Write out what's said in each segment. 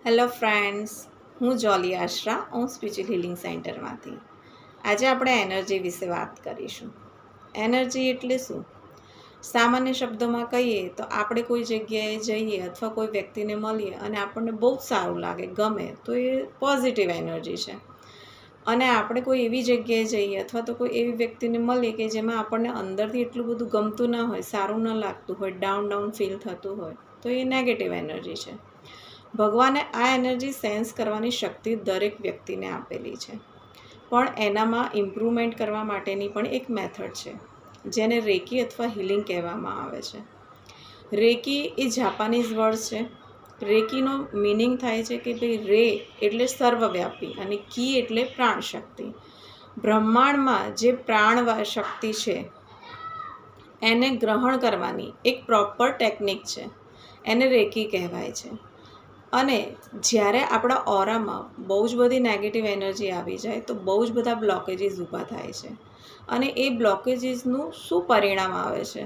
Hello friends, હું જોલી આશરા હું spiritual healing સેન્ટરમાંથી. આજે આપણે એનર્જી વિશે વાત કરીશું. એનર્જી એટલે શું? સામાન્ય શબ્દોમાં કહીએ તો આપણે કોઈ જગ્યાએ જઈએ અથવા કોઈ વ્યક્તિને મળીએ અને આપણને બહુ જ સારું લાગે, ગમે, તો એ પોઝિટિવ એનર્જી છે. અને આપણે કોઈ એવી જગ્યાએ જઈએ અથવા તો કોઈ એવી વ્યક્તિને મળીએ કે જેમાં આપણને અંદરથી એટલું બધું ગમતું ના હોય, સારું ન લાગતું હોય, ડાઉન ફીલ થતું હોય, તો એ નેગેટિવ એનર્જી છે. ભગવાને આ એનર્જી સેન્સ કરવાની શક્તિ દરેક વ્યક્તિને આપેલી છે, પણ એનામાં ઇમ્પ્રૂવમેન્ટ કરવા માટેની પણ એક મેથડ છે, જેને રેકી અથવા હીલિંગ કહેવામાં આવે છે. રેકી એ જાપાનીઝ વર્ડ છે. રેકીનો મિનિંગ થાય છે કે ભાઈ રે એટલે સર્વવ્યાપી અને કી એટલે પ્રાણ શક્તિ. બ્રહ્માંડમાં જે પ્રાણ શક્તિ છે એને ગ્રહણ કરવાની એક પ્રોપર ટેકનિક છે, એને રેકી કહેવાય છે. અને જ્યારે આપણા ઓરામાં બહુ જ બધી નેગેટિવ એનર્જી આવી જાય તો બહુ જ બધા બ્લોકેજીસ ઊભા થાય છે. અને એ બ્લોકેજીસનું શું પરિણામ આવે છે?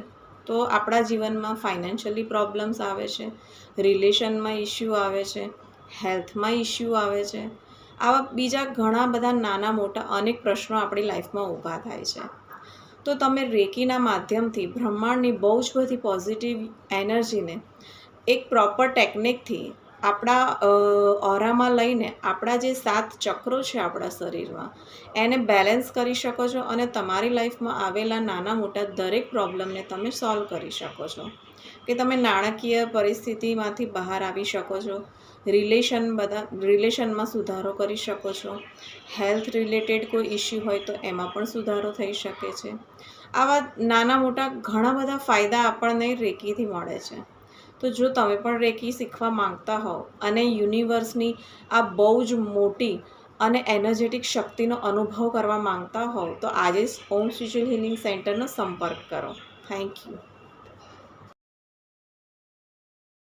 તો આપણા જીવનમાં ફાઇનાન્શિયલી પ્રોબ્લેમ્સ આવે છે, રિલેશનમાં ઇસ્યુ આવે છે, હેલ્થમાં ઇસ્યુ આવે છે. આવા બીજા ઘણા બધા નાના મોટા અનેક પ્રશ્નો આપણી લાઈફમાં ઊભા થાય છે. તો તમે રેકીના માધ્યમથી બ્રહ્માંડની બહુ જ બધી પોઝિટિવ એનર્જીને એક પ્રોપર ટેકનિકથી આપણા ઓરામાં લઈને આપણા જે 7 ચક્રો છે આપણા શરીરમાં એને બેલેન્સ કરી શકો છો અને તમારી લાઈફમાં આવેલા નાના મોટા દરેક પ્રોબ્લેમને તમે સોલ્વ કરી શકો છો. કે તમે નાણાકીય પરિસ્થિતિમાંથી બહાર આવી શકો છો, રિલેશનમાં સુધારો કરી શકો છો, હેલ્થ રિલેટેડ કોઈ ઇસ્યુ હોય તો એમાં પણ સુધારો થઈ શકે છે. આવા નાના મોટા ઘણા બધા ફાયદા આપણને રેકીથી મળે છે. તો જો તમે પણ રેકી શીખવા માંગતા હોવ અને યુનિવર્સની આ બહુ જ મોટી અને એનર્જેટિક શક્તિનો અનુભવ કરવા માંગતા હોવ તો આજે જ ઓમ સ્પિરિચ્યુઅલ હીલિંગ સેન્ટરનો સંપર્ક કરો. Thank you.